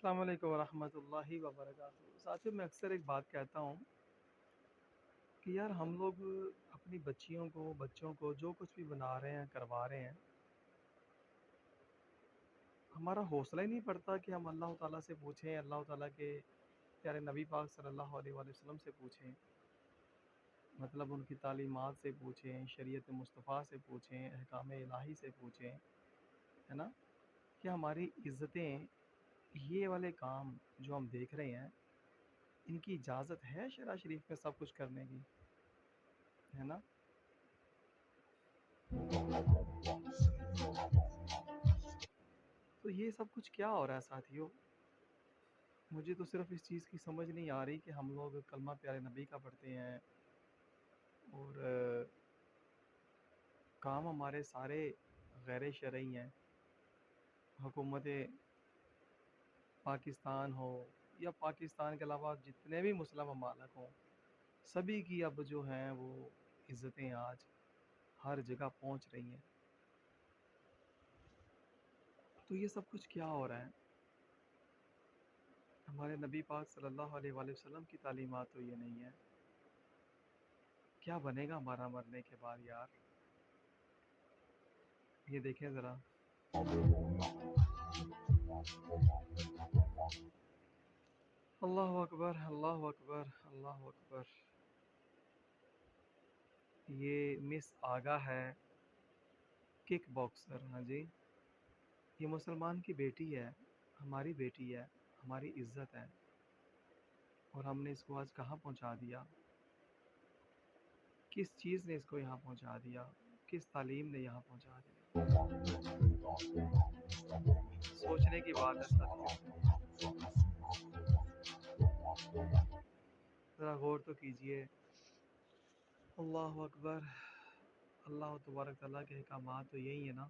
السلام علیکم ورحمۃ اللہ وبرکاتہ۔ ساتھیوں، میں اکثر ایک بات کہتا ہوں کہ یار ہم لوگ اپنی بچوں کو جو کچھ بھی بنا رہے ہیں کروا رہے ہیں، ہمارا حوصلہ ہی نہیں پڑتا کہ ہم اللہ تعالیٰ سے پوچھیں، اللہ تعالیٰ کے پیارے نبی پاک صلی اللہ علیہ وآلہ وسلم سے پوچھیں، مطلب ان کی تعلیمات سے پوچھیں، شریعت مصطفیٰ سے پوچھیں، احکام الہی سے پوچھیں، ہے نا؟ کہ ہماری عزتیں، یہ والے کام جو ہم دیکھ رہے ہیں، ان کی اجازت ہے شرع شریف میں سب کچھ کرنے کی، ہے نا؟ تو یہ سب کچھ کیا ہو رہا ہے ساتھیوں؟ مجھے تو صرف اس چیز کی سمجھ نہیں آ رہی کہ ہم لوگ کلمہ پیارے نبی کا پڑھتے ہیں اور کام ہمارے سارے غیر شرعی ہیں۔ حکومت پاکستان ہو یا پاکستان کے علاوہ جتنے بھی مسلم ممالک ہوں، سبھی کی اب جو ہیں وہ عزتیں آج ہر جگہ پہنچ رہی ہیں۔ تو یہ سب کچھ کیا ہو رہا ہے؟ ہمارے نبی پاک صلی اللہ علیہ وآلہ وسلم کی تعلیمات تو یہ نہیں ہے۔ کیا بنے گا ہمارا مرنے کے بعد یار؟ یہ دیکھیں ذرا، اللہ اکبر، اللہ اکبر، اللہ اکبر۔ یہ مس آگا ہے، کک باکسر، ہاں جی، یہ مسلمان کی بیٹی ہے، ہماری بیٹی ہے، ہماری عزت ہے، اور ہم نے اس کو آج کہاں پہنچا دیا؟ کس چیز نے اس کو یہاں پہنچا دیا؟ کس تعلیم نے یہاں پہنچا دیا؟ سوچنے کی بات ہے ساتھیوں، ذرا غور تو کیجئے۔ اللہ اکبر۔ اللہ تبارک تعالیٰ کے احکامات تو یہی ہیں نا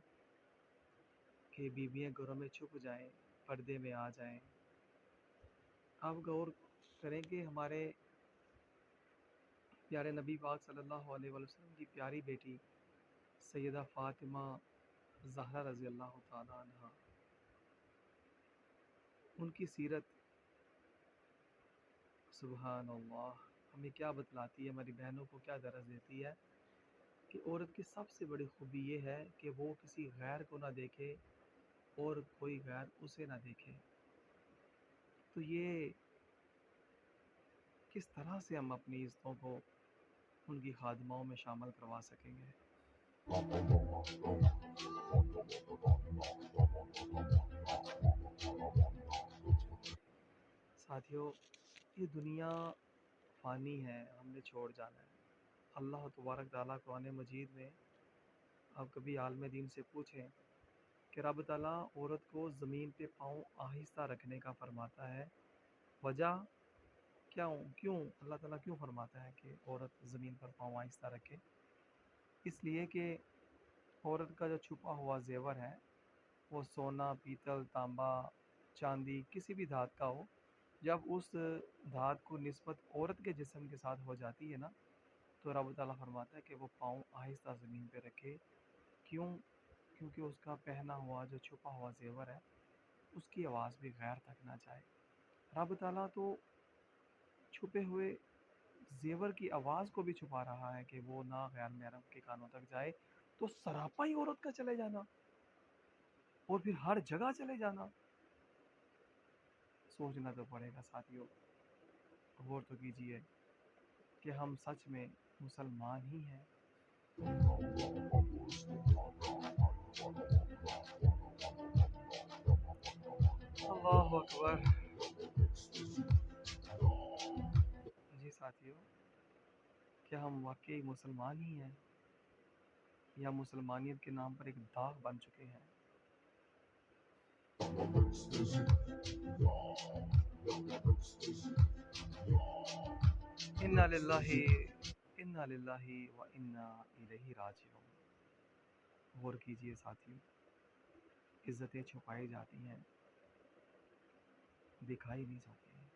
کہ بیویاں گھروں میں چھپ جائیں، پردے میں آ جائیں۔ آپ غور کریں کہ ہمارے پیارے نبی پاک صلی اللہ علیہ وآلہ وسلم کی پیاری بیٹی سیدہ فاطمہ زہرا رضی اللہ تعالیٰ عنہ، ان کی سیرت سبحان اللہ ہمیں کیا بتلاتی ہے، ہماری بہنوں کو کیا درس دیتی ہے کہ عورت کی سب سے بڑی خوبی یہ ہے کہ وہ کسی غیر کو نہ دیکھے اور کوئی غیر اسے نہ دیکھے۔ تو یہ کس طرح سے ہم اپنی عزتوں کو ان کی خادماؤں میں شامل کروا سکیں گے؟ ساتھیوں، یہ دنیا فانی ہے، ہم نے چھوڑ جانا ہے۔ اللہ تبارک تعالیٰ قرآن مجید میں، آپ کبھی عالم دین سے پوچھیں کہ رب تعالیٰ عورت کو زمین پہ پاؤں آہستہ رکھنے کا فرماتا ہے، وجہ کیوں اللہ تعالیٰ کیوں فرماتا ہے کہ عورت زمین پر پاؤں آہستہ رکھے؟ اس لیے کہ عورت کا جو چھپا ہوا زیور ہے، وہ سونا، پیتل، تانبا، چاندی، کسی بھی دھات کا ہو، جب اس دھات کو نسبت عورت کے جسم کے ساتھ ہو جاتی ہے نا، تو رب تعالیٰ فرماتا ہے کہ وہ پاؤں آہستہ زمین پہ رکھے۔ کیوں؟ کیونکہ اس کا پہنا ہوا جو چھپا ہوا زیور ہے، اس کی آواز بھی غیر تک نہ جائے۔ رب تعالیٰ تو چھپے ہوئے زیور کی آواز کو بھی چھپا رہا ہے کہ وہ نہ غیر محرم کے کانوں تک جائے، تو سراپا ہی عورت کا چلے جانا اور پھر ہر جگہ چلے جانا، سوچنا تو پڑے گا ساتھیوں۔ غور تو کیجئے کہ ہم سچ میں مسلمان ہی ہیں۔ اللہ اکبر۔ جی ساتھیوں، کیا ہم واقعی مسلمان ہی ہیں یا مسلمانیت کے نام پر ایک داغ بن چکے ہیں؟ انا للہ و انا الیہ راجعون۔ غور کیجئے ساتھیوں، عزتیں چھپائی جاتی ہیں، دکھائی نہیں جاتی ہیں۔